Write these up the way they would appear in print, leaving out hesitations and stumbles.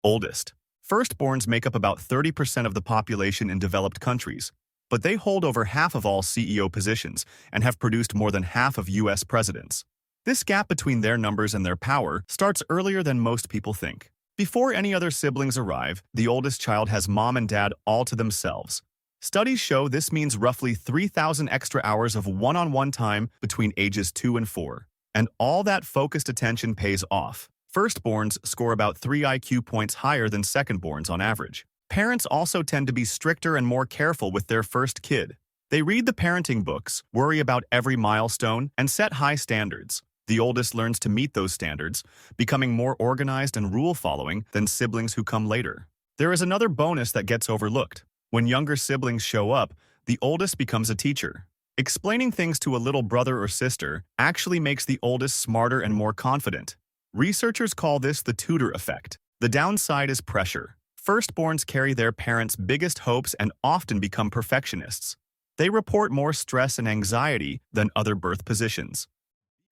Oldest. Firstborns make up about 30% of the population in developed countries, but they hold over half of all CEO positions and have produced more than half of U.S. presidents. This gap between their numbers and their power starts earlier than most people think. Before any other siblings arrive, the oldest child has mom and dad all to themselves. Studies show this means roughly 3,000 extra hours of one-on-one time between ages 2 and 4. And all that focused attention pays off. Firstborns score about 3 IQ points higher than secondborns on average. Parents also tend to be stricter and more careful with their first kid. They read the parenting books, worry about every milestone, and set high standards. The oldest learns to meet those standards, becoming more organized and rule-following than siblings who come later. There is another bonus that gets overlooked. When younger siblings show up, the oldest becomes a teacher. Explaining things to a little brother or sister actually makes the oldest smarter and more confident. Researchers call this the tutor effect. The downside is pressure. Firstborns carry their parents' biggest hopes and often become perfectionists. They report more stress and anxiety than other birth positions.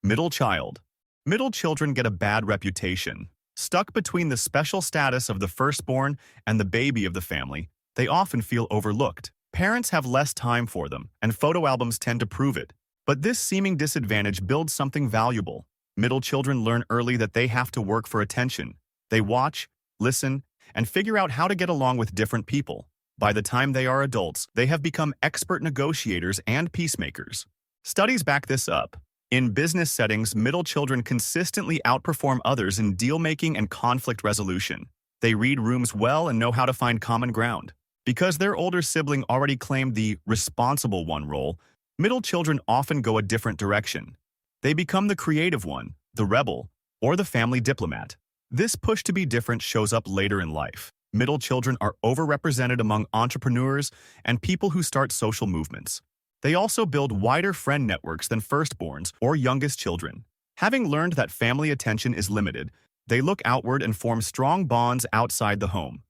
Middle child. Middle children get a bad reputation. Stuck between the special status of the firstborn and the baby of the family, they often feel overlooked. Parents have less time for them, and photo albums tend to prove it. But this seeming disadvantage builds something valuable. Middle children learn early that they have to work for attention. They watch, listen, and figure out how to get along with different people. By the time they are adults, they have become expert negotiators and peacemakers. Studies back this up. In business settings, middle children consistently outperform others in deal-making and conflict resolution. They read rooms well and know how to find common ground. Because their older sibling already claimed the responsible one role, middle children often go a different direction. They become the creative one, the rebel, or the family diplomat. This push to be different shows up later in life. Middle children are overrepresented among entrepreneurs and people who start social movements. They also build wider friend networks than firstborns or youngest children. Having learned that family attention is limited, they look outward and form strong bonds outside the home.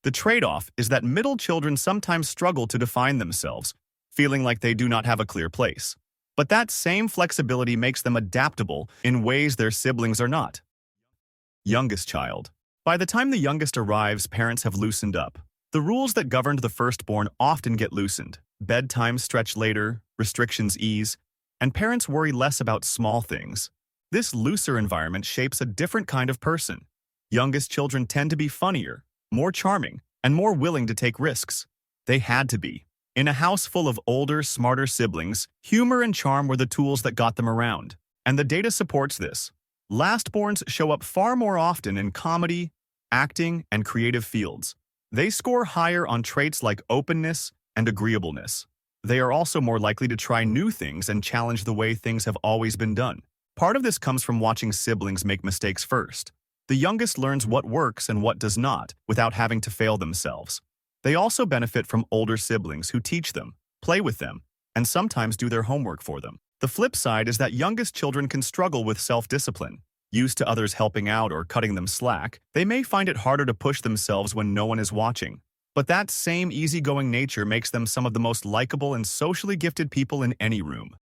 The trade-off is that middle children sometimes struggle to define themselves, feeling like they do not have a clear place. But that same flexibility makes them adaptable in ways their siblings are not. Youngest child. By the time the youngest arrives, parents have loosened up. The rules that governed the firstborn often get loosened. Bedtimes stretch later, restrictions ease, and parents worry less about small things. This looser environment shapes a different kind of person. Youngest children tend to be funnier, more charming, and more willing to take risks. They had to be. In a house full of older, smarter siblings, humor and charm were the tools that got them around. And the data supports this. Lastborns show up far more often in comedy, acting, and creative fields. They score higher on traits like openness and agreeableness. They are also more likely to try new things and challenge the way things have always been done. Part of this comes from watching siblings make mistakes first. The youngest learns what works and what does not, without having to fail themselves. They also benefit from older siblings who teach them, play with them, and sometimes do their homework for them. The flip side is that youngest children can struggle with self-discipline. Used to others helping out or cutting them slack, they may find it harder to push themselves when no one is watching. But that same easygoing nature makes them some of the most likable and socially gifted people in any room.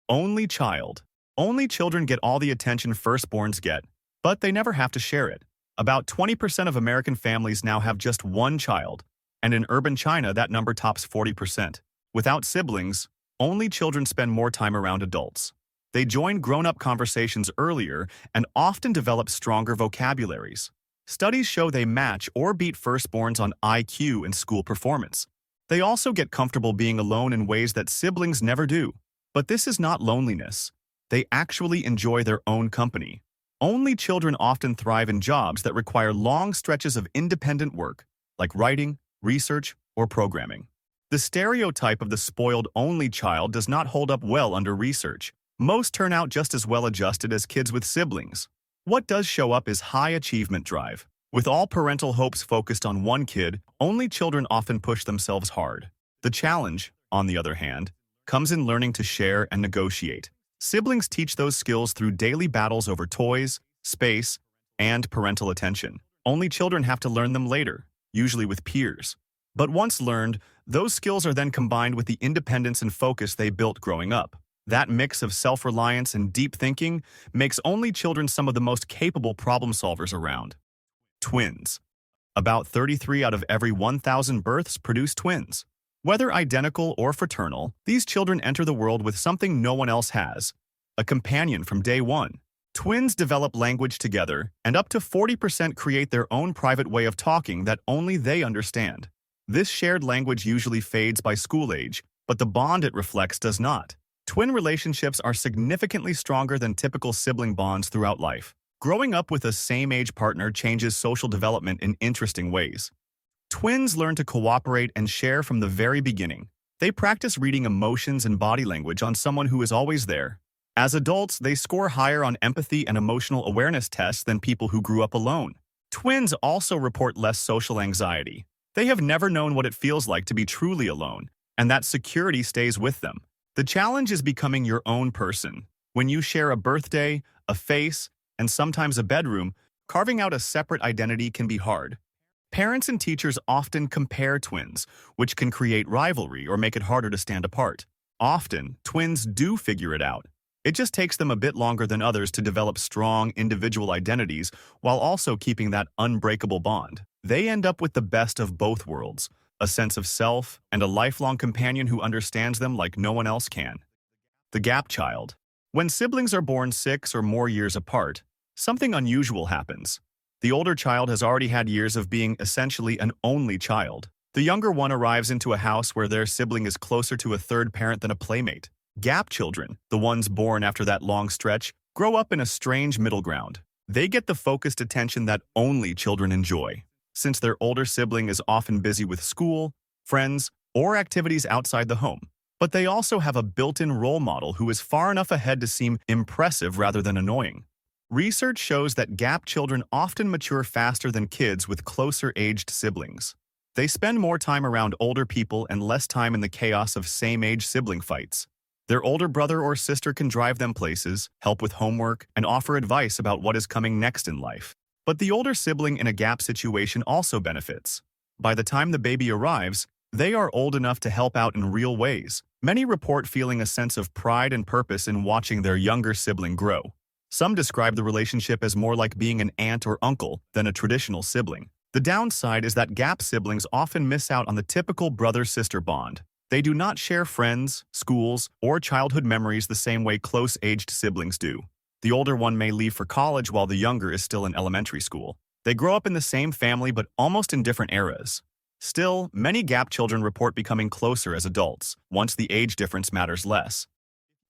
Only child. Only children get all the attention firstborns get, but they never have to share it. About 20% of American families now have just one child, and in urban China that number tops 40%. Without siblings, only children spend more time around adults. They join grown-up conversations earlier and often develop stronger vocabularies. Studies show they match or beat firstborns on IQ and school performance. They also get comfortable being alone in ways that siblings never do. But this is not loneliness. They actually enjoy their own company. Only children often thrive in jobs that require long stretches of independent work, like writing, research, or programming. The stereotype of the spoiled only child does not hold up well under research. Most turn out just as well adjusted as kids with siblings. What does show up is high achievement drive. With all parental hopes focused on one kid, only children often push themselves hard. The challenge, on the other hand, comes in learning to share and negotiate. Siblings teach those skills through daily battles over toys, space, and parental attention. Only children have to learn them later, usually with peers. But once learned, those skills are then combined with the independence and focus they built growing up. That mix of self-reliance and deep thinking makes only children some of the most capable problem solvers around. Twins. About 33 out of every 1,000 births produce twins. Whether identical or fraternal, these children enter the world with something no one else has, a companion from day one. Twins develop language together, and up to 40% create their own private way of talking that only they understand. This shared language usually fades by school age, but the bond it reflects does not. Twin relationships are significantly stronger than typical sibling bonds throughout life. Growing up with a same-age partner changes social development in interesting ways. Twins learn to cooperate and share from the very beginning. They practice reading emotions and body language on someone who is always there. As adults, they score higher on empathy and emotional awareness tests than people who grew up alone. Twins also report less social anxiety. They have never known what it feels like to be truly alone, and that security stays with them. The challenge is becoming your own person. When you share a birthday, a face, and sometimes a bedroom, carving out a separate identity can be hard. Parents and teachers often compare twins, which can create rivalry or make it harder to stand apart. Often, twins do figure it out. It just takes them a bit longer than others to develop strong individual identities while also keeping that unbreakable bond. They end up with the best of both worlds, a sense of self and a lifelong companion who understands them like no one else can. The gap child. When siblings are born 6 or more years apart, something unusual happens. The older child has already had years of being essentially an only child. The younger one arrives into a house where their sibling is closer to a third parent than a playmate. Gap children, the ones born after that long stretch, grow up in a strange middle ground. They get the focused attention that only children enjoy, since their older sibling is often busy with school, friends, or activities outside the home. But they also have a built-in role model who is far enough ahead to seem impressive rather than annoying. Research shows that gap children often mature faster than kids with closer-aged siblings. They spend more time around older people and less time in the chaos of same-age sibling fights. Their older brother or sister can drive them places, help with homework, and offer advice about what is coming next in life. But the older sibling in a gap situation also benefits. By the time the baby arrives, they are old enough to help out in real ways. Many report feeling a sense of pride and purpose in watching their younger sibling grow. Some describe the relationship as more like being an aunt or uncle than a traditional sibling. The downside is that gap siblings often miss out on the typical brother-sister bond. They do not share friends, schools, or childhood memories the same way close-aged siblings do. The older one may leave for college while the younger is still in elementary school. They grow up in the same family but almost in different eras. Still, many gap children report becoming closer as adults, once the age difference matters less.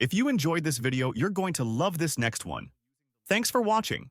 If you enjoyed this video, you're going to love this next one. Thanks for watching.